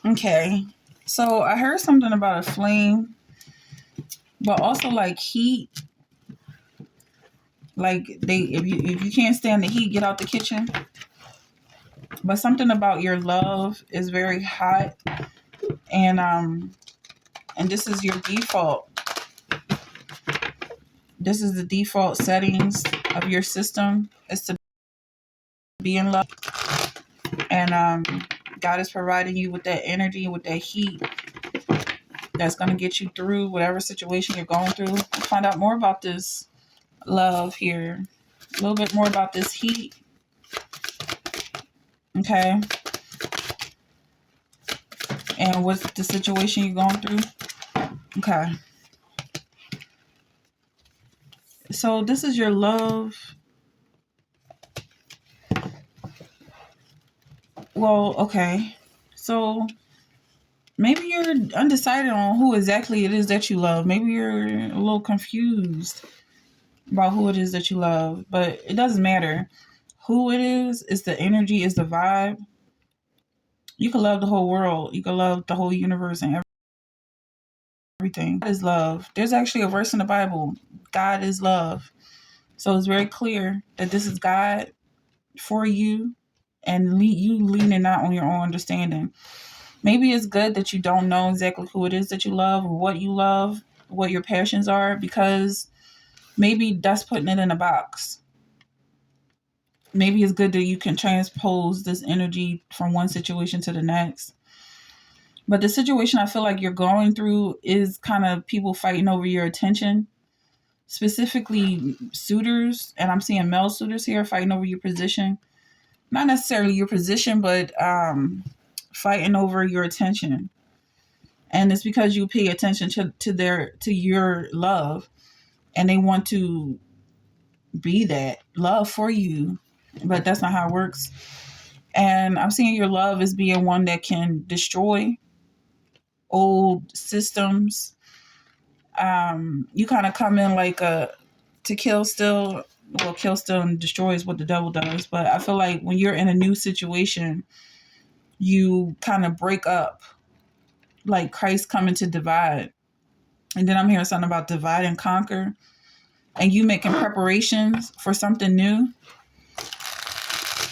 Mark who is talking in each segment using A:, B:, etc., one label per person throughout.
A: Okay. So I heard something about a flame, but also like heat. Like if you can't stand the heat, get out the kitchen. But something about your love is very hot, and this is your default. This is the default settings of your system is to be in love, and God is providing you with that energy, with that heat that's going to get you through whatever situation you're going through. Let's find out more about this love here. A little bit more about this heat. Okay. And what's the situation you're going through? Okay. So this is your love. Well, okay. So maybe you're undecided on who exactly it is that you love. Maybe you're a little confused about who it is that you love, but it doesn't matter. Who it is the energy, is the vibe. You can love the whole world. You can love the whole universe and everything. God is love. There's actually a verse in the Bible. God is love. So it's very clear that this is God for you, and you leaning not on your own understanding. Maybe it's good that you don't know exactly who it is that you love or what you love, what your passions are, because maybe that's putting it in a box. Maybe it's good that you can transpose this energy from one situation to the next. But the situation I feel like you're going through is kind of people fighting over your attention, specifically suitors. And I'm seeing male suitors here fighting over your position. Not necessarily your position, but fighting over your attention. And it's because you pay attention to your love, and they want to be that love for you, but that's not how it works. And I'm seeing your love as being one that can destroy old systems. You kind of come in like a to kill still. Well, kill still and destroy is what the devil does. But I feel like when you're in a new situation, you kind of break up, like Christ coming to divide. And then I'm hearing something about divide and conquer, and you making preparations for something new.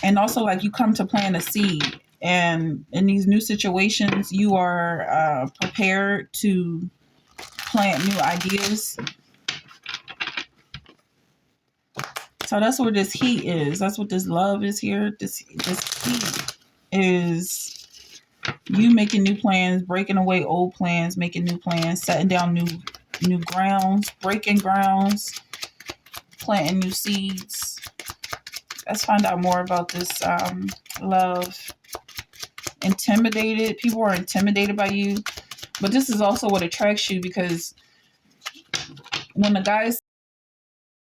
A: And also, like, you come to plant a seed, and in these new situations you are prepared to plant new ideas. So that's what this heat is. That's what this love is here. This heat is you making new plans, breaking away old plans, making new plans, setting down new grounds, breaking grounds, planting new seeds. Let's find out more about this love. Intimidated. People are intimidated by you. But this is also what attracts you, because when the guys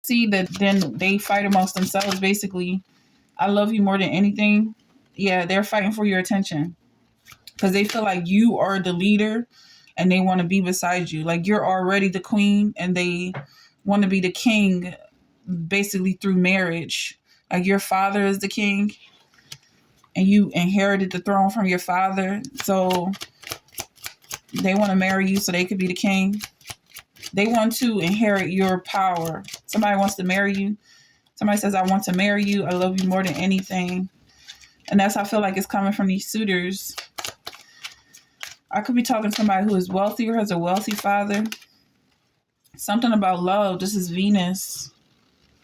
A: see that, then they fight amongst themselves basically. I love you more than anything. Yeah, they're fighting for your attention because they feel like you are the leader and they want to be beside you. Like you're already the queen and they want to be the king basically through marriage. Like your father is the king and you inherited the throne from your father. So they want to marry you so they could be the king. They want to inherit your power. Somebody wants to marry you. Somebody says, I want to marry you. I love you more than anything. And that's how I feel like it's coming from these suitors. I could be talking to somebody who is wealthy or has a wealthy father. Something about love. This is Venus.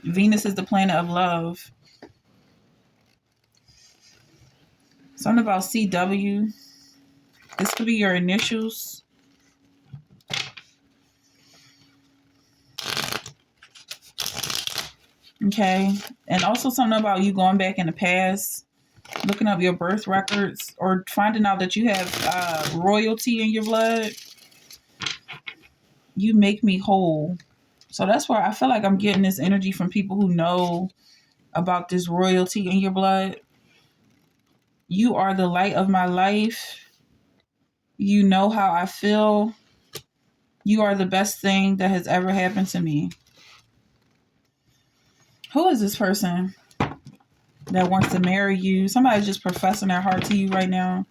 A: Venus is the planet of love. Something about CW. This could be your initials. Okay. And also something about you going back in the past, looking up your birth records, or finding out that you have royalty in your blood. You make me whole. So that's where I feel like I'm getting this energy from people who know about this royalty in your blood. You are the light of my life. You know how I feel. You are the best thing that has ever happened to me. Who is this person that wants to marry you? Somebody's just professing their heart to you right now.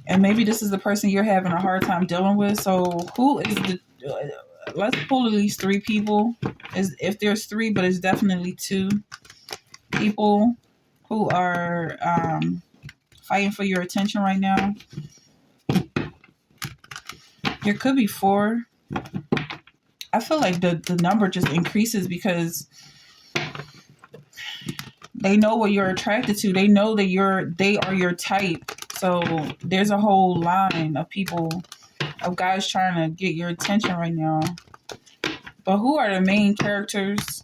A: And maybe this is the person you're having a hard time dealing with. So who is the let's pull at least three people. Is if there's three, but it's definitely two people who are fighting for your attention right now. There could be four. I feel like the number just increases because they know what you're attracted to. They know that they are your type. So there's a whole line of people, of guys trying to get your attention right now. But who are the main characters?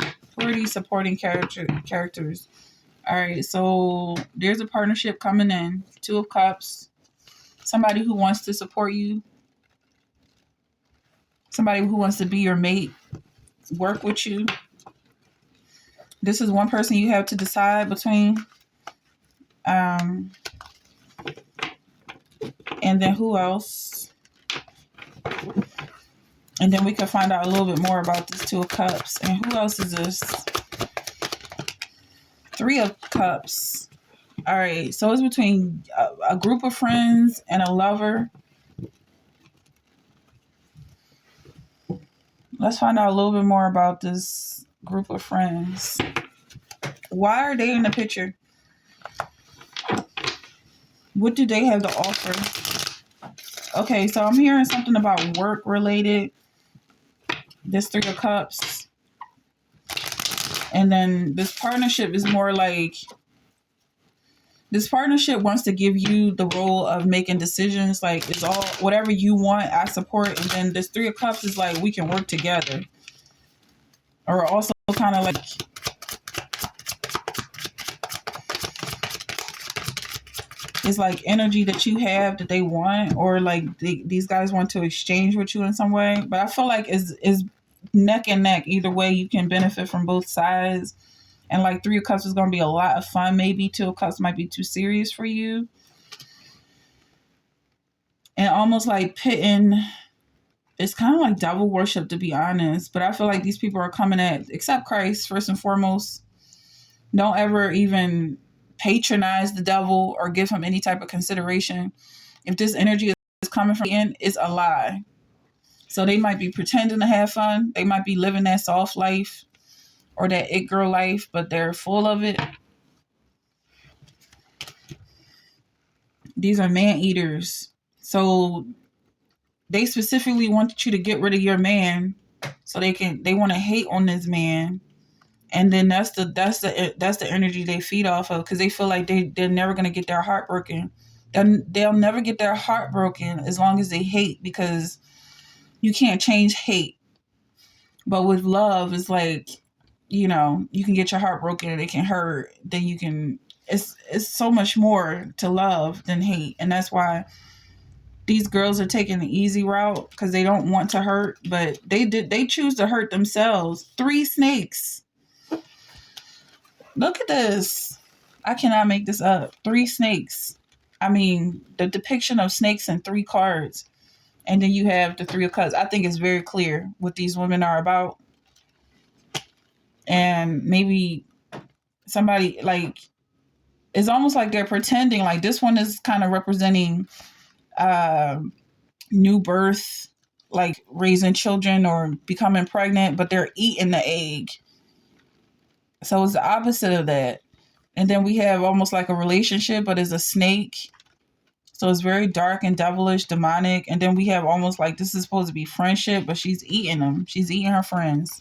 A: Who are these supporting characters? All right, so there's a partnership coming in. Two of Cups. Somebody who wants to support you. Somebody who wants to be your mate. Work with you. This is one person you have to decide between. And then who else? And then we can find out a little bit more about this Two of Cups. And who else is this? Three of Cups. All right, so it's between a group of friends and a lover. Let's find out a little bit more about this group of friends. Why are they in the picture? What do they have to offer? Okay, so I'm hearing something about work related. This Three of Cups. And then this partnership is more like, this partnership wants to give you the role of making decisions. Like, it's all, whatever you want, I support. And then this Three of Cups is like, we can work together. Or also kind of like, it's like energy that you have that they want, or like these guys want to exchange with you in some way. But I feel like is neck and neck. Either way, you can benefit from both sides. And like Three of Cups is going to be a lot of fun. Maybe Two of Cups might be too serious for you. And almost like pitting, it's kind of like devil worship, to be honest. But I feel like these people are coming at, accept Christ first and foremost. Don't ever even patronize the devil or give him any type of consideration. If this energy is coming from the end, it's a lie. So they might be pretending to have fun. They might be living that soft life or that it girl life, but they're full of it. These are man eaters. So they specifically want you to get rid of your man so they want to hate on this man. And then that's the energy they feed off of, because they feel like they're never going to get their heart broken. They'll never get their heart broken as long as they hate, because you can't change hate. But with love, it's like, you can get your heart broken and it can hurt. Then you can, it's so much more to love than hate. And that's why these girls are taking the easy route, because they don't want to hurt, but they choose to hurt themselves. 3 snakes. Look at this. I cannot make this up. 3 snakes. I mean, the depiction of snakes in 3 cards. And then you have the Three of Cups. I think it's very clear what these women are about. And maybe somebody, like, it's almost like they're pretending. Like, this one is kind of representing new birth, like raising children or becoming pregnant, but they're eating the egg. So it's the opposite of that. And then we have almost like a relationship, but it's a snake. So it's very dark and devilish, demonic. And then we have almost like, this is supposed to be friendship, but she's eating them. She's eating her friends.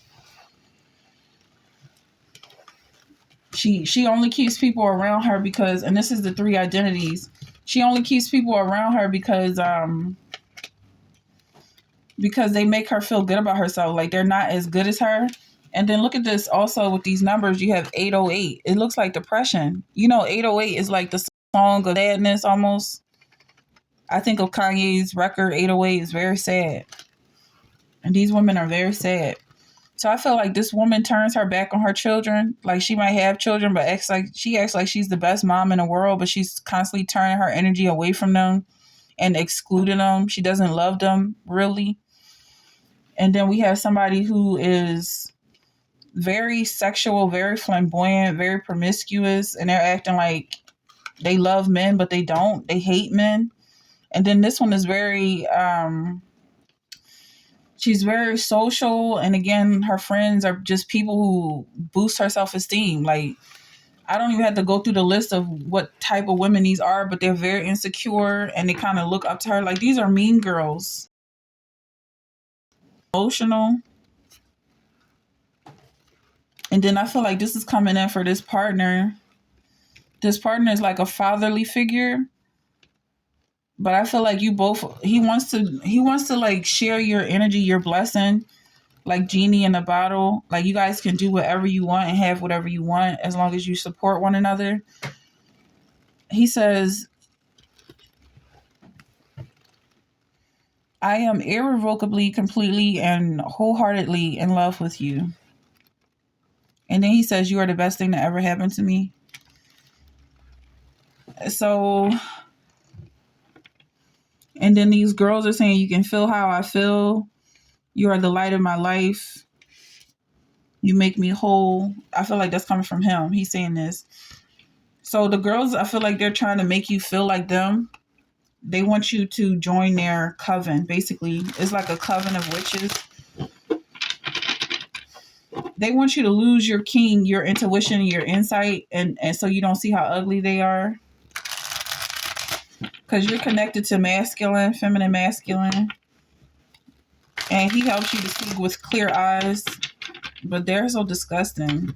A: She only keeps people around her because, and this is the 3 identities. She only keeps people around her because they make her feel good about herself. Like, they're not as good as her. And then look at this also with these numbers. You have 808. It looks like depression. 808 is like the song of sadness almost. I think of Kanye's record, 808, is very sad. And these women are very sad. So I feel like this woman turns her back on her children. Like, she might have children, but acts like she's the best mom in the world, but she's constantly turning her energy away from them and excluding them. She doesn't love them, really. And then we have somebody who is very sexual, very flamboyant, very promiscuous, and they're acting like They love men, but they don't. They hate men. And then this one is very she's very social, and again her friends are just people who boost her self-esteem. Like, I don't even have to go through the list of what type of women these are, but they're very insecure and they kind of look up to her. Like, these are mean girls. Emotional. And then I feel like this is coming in for this partner. This partner is like a fatherly figure, but I feel like you both, he wants to like share your energy, your blessing, like genie in a bottle. Like, you guys can do whatever you want and have whatever you want as long as you support one another. He says, I am irrevocably, completely, and wholeheartedly in love with you. And then he says, you are the best thing that ever happened to me. So, and then these girls are saying, you can feel how I feel. You are the light of my life. You make me whole. I feel like that's coming from him. He's saying this. So the girls, I feel like they're trying to make you feel like them. They want you to join their coven. Basically, it's like a coven of witches. They want you to lose your king, your intuition, your insight, and so you don't see how ugly they are. Because you're connected to masculine, feminine, masculine. And he helps you to see with clear eyes. But they're so disgusting,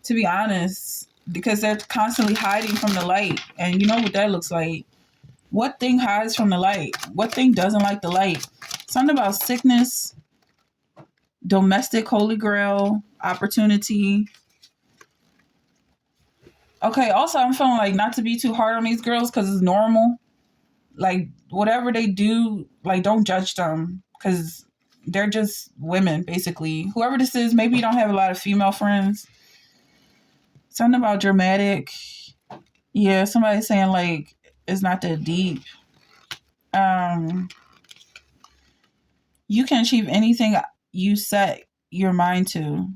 A: to be honest, because they're constantly hiding from the light. And you know what that looks like. What thing hides from the light? What thing doesn't like the light? Something about sickness, domestic holy grail, opportunity. Okay, also, I'm feeling like not to be too hard on these girls because it's normal. Like, whatever they do, like, don't judge them because they're just women, basically. Whoever this is, maybe you don't have a lot of female friends. Something about dramatic. Yeah, somebody saying, like, it's not that deep. You can achieve anything you set your mind to.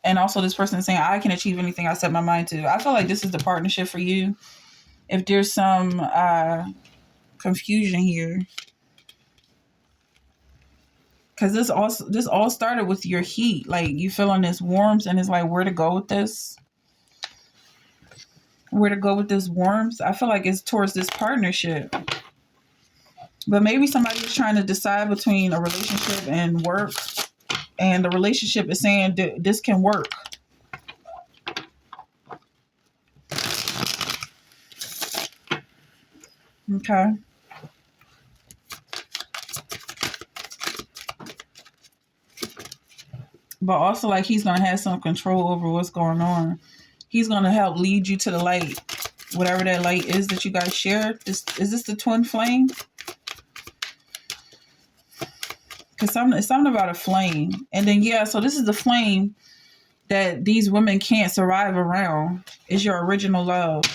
A: And also this person is saying, I can achieve anything I set my mind to. I feel like this is the partnership for you. If there's some confusion here. Because this all started with your heat. Like, you feeling this warmth, and it's like, where to go with this? Where to go with this warmth? I feel like it's towards this partnership. But maybe somebody is trying to decide between a relationship and work. And the relationship is saying this can work. Okay. But also, like, he's going to have some control over what's going on. He's going to help lead you to the light. Whatever that light is that you guys share. Is this the twin flame? Because it's something about a flame. And then, yeah, so this is the flame that these women can't survive around. Is your original love.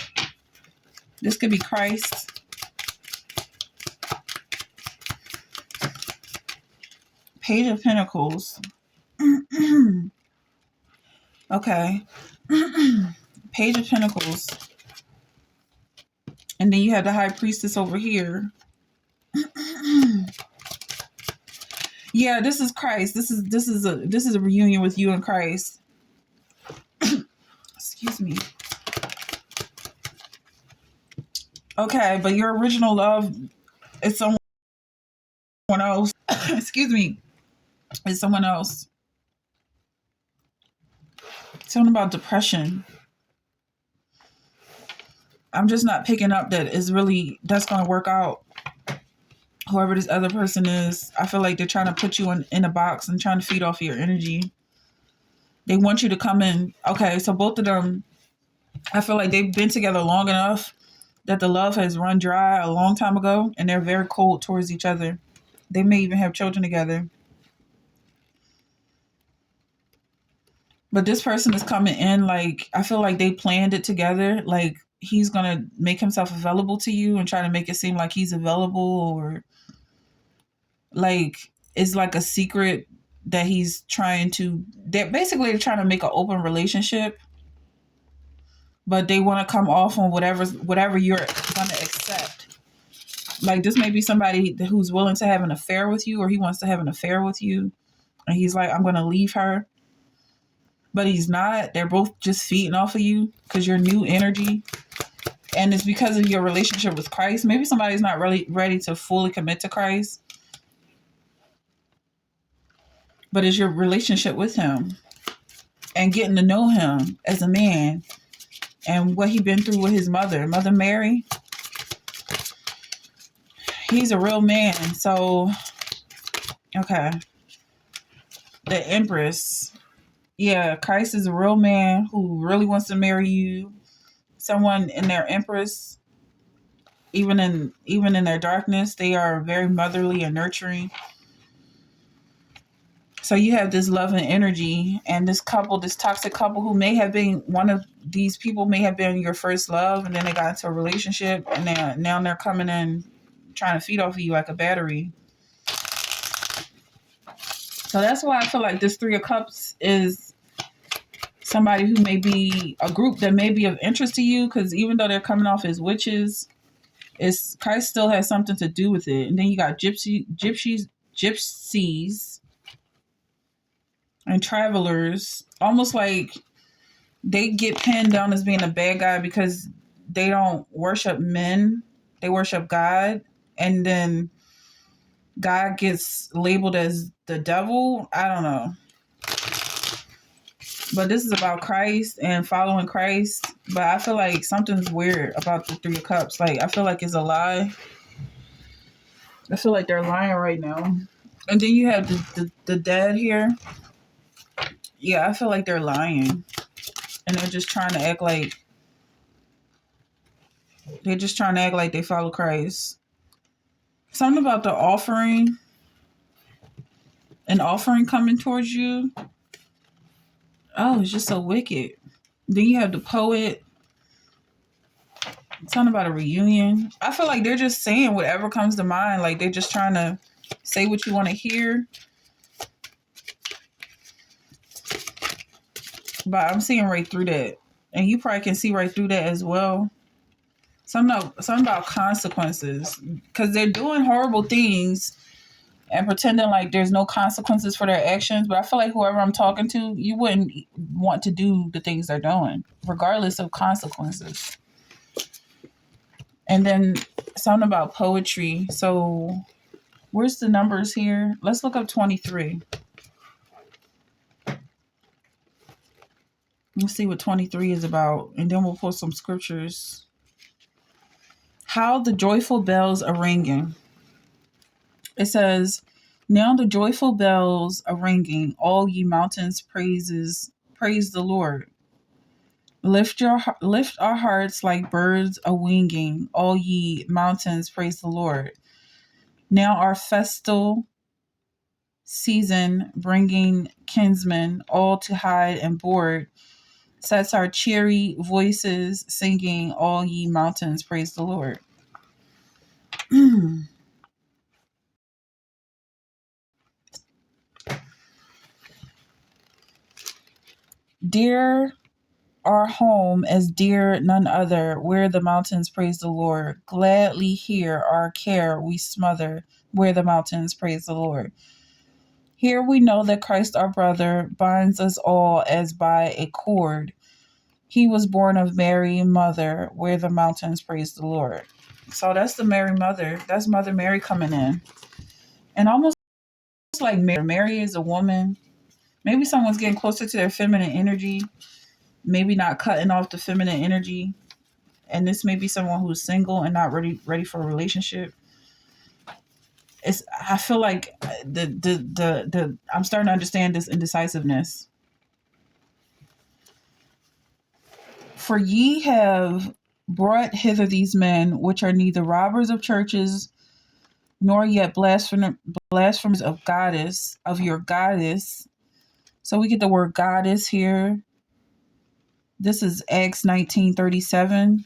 A: This could be Christ. Page of Pentacles. Okay. Page of Pentacles. And then you have the High Priestess over here. Yeah, this is Christ. This is a reunion with you and Christ. Excuse me. Okay, but your original love is someone else. Excuse me. It's someone else. Something about depression. I'm just not picking up that it's really that's going to work out. Whoever this other person is, I feel like they're trying to put you in a box and trying to feed off your energy. They want you to come in. Okay, so both of them, I feel like they've been together long enough that the love has run dry a long time ago, and they're very cold towards each other. They may even have children together. But this person is coming in like, I feel like they planned it together. Like, he's going to make himself available to you and try to make it seem like he's available, or like it's like a secret that he's trying to, they're basically trying to make an open relationship. but they want to come off on whatever you're going to accept. Like, this may be somebody who's willing to have an affair with you, or he wants to have an affair with you, and he's like, I'm going to leave her. But he's not. They're both just feeding off of you because you're new energy. And it's because of your relationship with Christ. Maybe somebody's not really ready to fully commit to Christ, but it's your relationship with him and getting to know him as a man and what he's been through with his Mother Mary. He's a real man. So, okay. The Empress. Yeah, Christ is a real man who really wants to marry you. Someone in their Empress, even in their darkness, they are very motherly and nurturing. So you have this love and energy, and this toxic couple who may have been one of these people may have been your first love, and then they got into a relationship, and now they're coming in trying to feed off of you like a battery. So that's why I feel like this Three of Cups is somebody who may be a group that may be of interest to you, because even though they're coming off as witches, Christ still has something to do with it. And then you got gypsies, and travelers, almost like they get pinned down as being a bad guy because they don't worship men, they worship God, and then God gets labeled as the devil. I don't know. But this is about Christ and following Christ. But I feel like something's weird about the Three of Cups. Like, I feel like it's a lie. I feel like they're lying right now. And then you have the dead here. Yeah, I feel like they're lying. And they're just trying to act like they follow Christ. Something about the offering. An offering coming towards you. Oh, it's just so wicked. Then you have the poet. Something about a reunion. I feel like they're just saying whatever comes to mind. Like, they're just trying to say what you want to hear. But I'm seeing right through that. And you probably can see right through that as well. Something about consequences. Because they're doing horrible things and pretending like there's no consequences for their actions. But I feel like whoever I'm talking to, you wouldn't want to do the things they're doing, regardless of consequences. And then something about poetry. So where's the numbers here? Let's look up 23. Let's see what 23 is about. And then we'll pull some scriptures. How the joyful bells are ringing. It says, now the joyful bells are ringing, all ye mountains praise the Lord. Lift our hearts like birds a winging, all ye mountains praise the Lord. Now our festal season bringing kinsmen all to hide and board, sets our cheery voices singing, all ye mountains praise the Lord. Dear our home as dear none other, where the mountains praise the Lord. Gladly here our care we smother, where the mountains praise the Lord. Here we know that Christ our brother binds us all as by a cord. He was born of Mary mother, where the mountains praise the Lord. So that's the Mary mother. That's Mother Mary coming in. And almost like Mary is a woman. Maybe someone's getting closer to their feminine energy. Maybe not cutting off the feminine energy. And this may be someone who's single and not ready for a relationship. I feel like I'm starting to understand this indecisiveness. For ye have brought hither these men, which are neither robbers of churches, nor yet blasphemers of your goddess. So we get the word goddess here. This is Acts 19:37.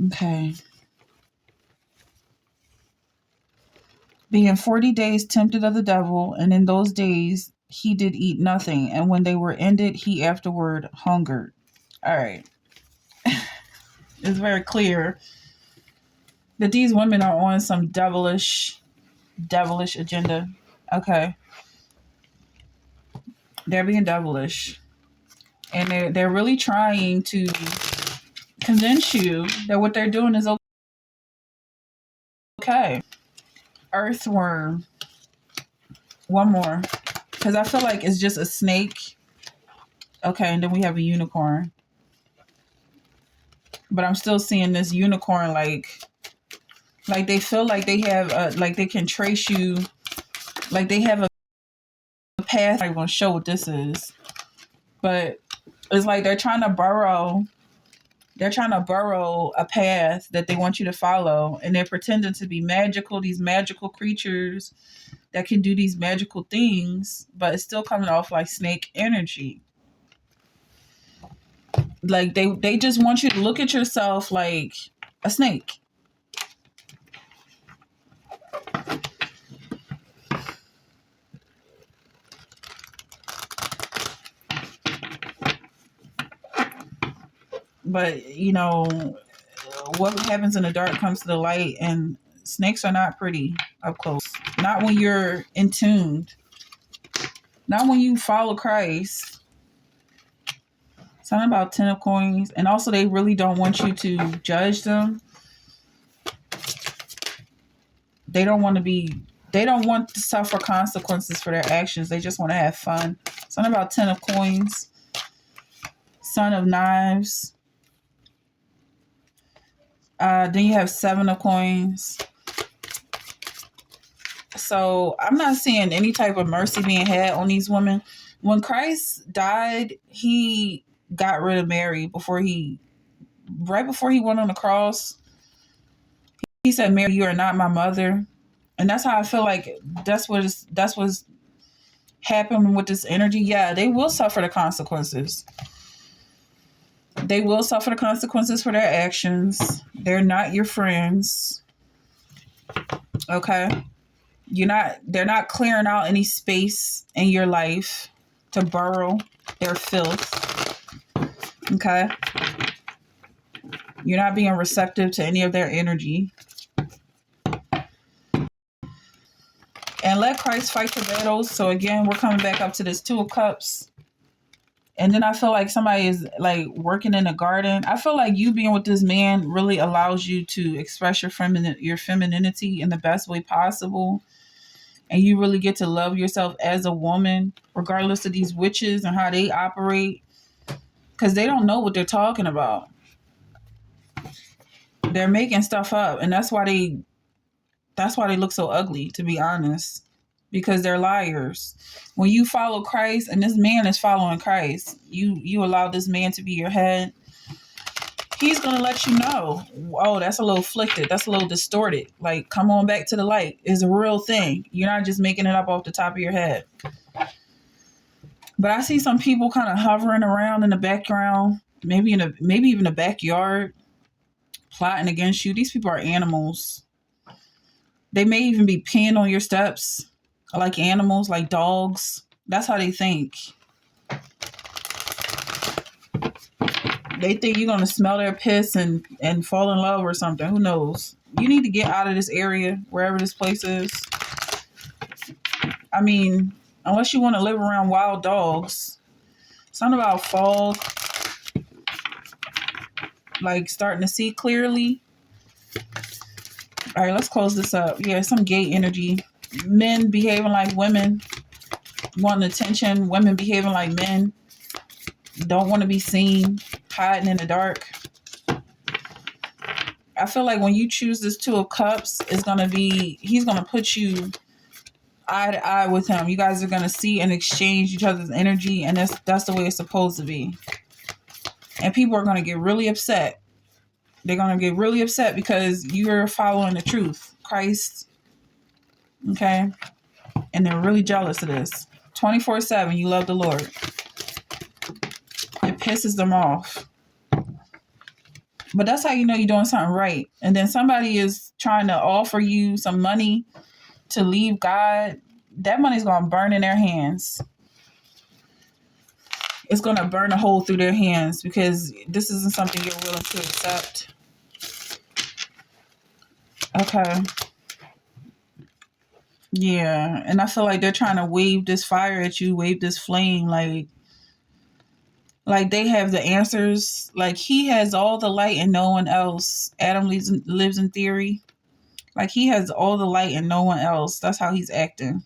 A: Okay. Being 40 days tempted of the devil, and in those days he did eat nothing, and when they were ended, he afterward hungered. All right. It's very clear that these women are on some devilish agenda. Okay. They're being devilish. And they're really trying to convince you that what they're doing is okay. Earthworm. One more. Because I feel like it's just a snake. Okay, and then we have a unicorn. But I'm still seeing this unicorn like they feel like they have like they can trace you, like they have a path. I'm going to show what this is. But it's like they're trying to burrow a path that they want you to follow, and they're pretending to be magical, these magical creatures that can do these magical things, but it's still coming off like snake energy. Like they just want you to look at yourself like a snake. But you know what happens in the dark comes to the light, and snakes are not pretty up close. Not when you're in tuned. Not when you follow Christ. Something about 10 of coins. And also they really don't want you to judge them. They don't want to suffer consequences for their actions. They just want to have fun. Something about 10 of coins. Son of knives. Then you have 7 of coins. So I'm not seeing any type of mercy being had on these women. When Christ died, he got rid of Mary right before he went on the cross. He said, "Mary, you are not my mother." And that's how I feel like that's what's happening with this energy. Yeah, they will suffer the consequences. They will suffer the consequences for their actions. They're not your friends. Okay? They're not clearing out any space in your life to burrow their filth. Okay? You're not being receptive to any of their energy. And let Christ fight your battles. So again, we're coming back up to this 2 of Cups. And then I feel like somebody is like working in a garden. I feel like you being with this man really allows you to express your femininity in the best way possible. And you really get to love yourself as a woman, regardless of these witches and how they operate. Because they don't know what they're talking about. They're making stuff up. And that's why they look so ugly, to be honest. Because they're liars. When you follow Christ, and this man is following Christ, you allow this man to be your head, he's going to let you know, oh, that's a little flicked, that's a little distorted. Like, come on back to the light. It's a real thing. You're not just making it up off the top of your head. But I see some people kind of hovering around in the background, maybe even the backyard, plotting against you. These people are animals. They may even be peeing on your steps. Like animals, like dogs. That's how they think. They think you're going to smell their piss and fall in love or something. Who knows? You need to get out of this area, wherever this place is. I mean, unless you want to live around wild dogs. Something about fog. Like starting to see clearly. All right, let's close this up. Yeah, some gay energy. Men behaving like women, wanting attention. Women behaving like men, don't want to be seen, hiding in the dark. I feel like when you choose this 2 of Cups, he's going to put you eye to eye with him. You guys are going to see and exchange each other's energy, and that's the way it's supposed to be. And people are going to get really upset. They're going to get really upset because you're following the truth, Christ. Okay? And they're really jealous of this. 24/7, you love the Lord. It pisses them off. But that's how you know you're doing something right. And then somebody is trying to offer you some money to leave God. That money's going to burn in their hands. It's going to burn a hole through their hands because this isn't something you're willing to accept. Okay. Yeah. And I feel like they're trying to wave this fire at you, wave this flame, like they have the answers. Like he has all the light and no one else. Adam lives in theory. Like he has all the light and no one else. That's how he's acting.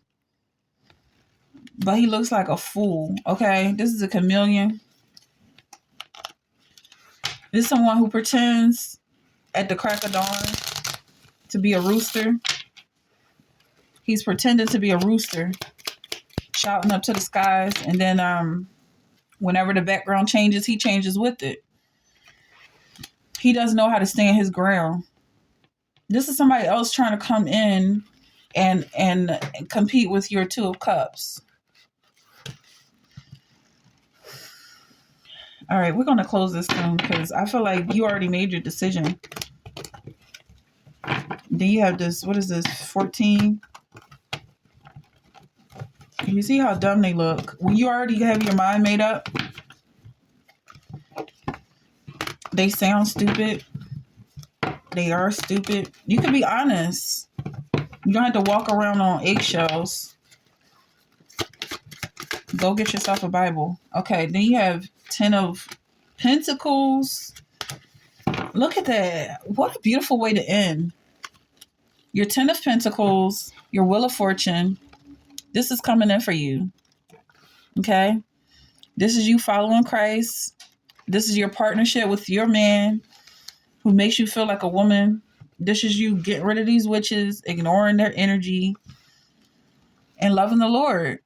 A: But he looks like a fool. Okay. This is a chameleon. This is someone who pretends at the crack of dawn to be a rooster. He's pretending to be a rooster, shouting up to the skies, and then whenever the background changes, he changes with it. He doesn't know how to stand his ground. This is somebody else trying to come in and compete with your Two of Cups. All right, we're going to close this soon because I feel like you already made your decision. Then you have this, what is this, 14? You see how dumb they look? When you already have your mind made up, they sound stupid. They are stupid. You can be honest. You don't have to walk around on eggshells. Go get yourself a Bible. Okay, then you have 10 of Pentacles. Look at that. What a beautiful way to end. Your 10 of Pentacles, your Wheel of Fortune. This is coming in for you. Okay? This is you following Christ. This is your partnership with your man who makes you feel like a woman. This is you getting rid of these witches, ignoring their energy, and loving the Lord.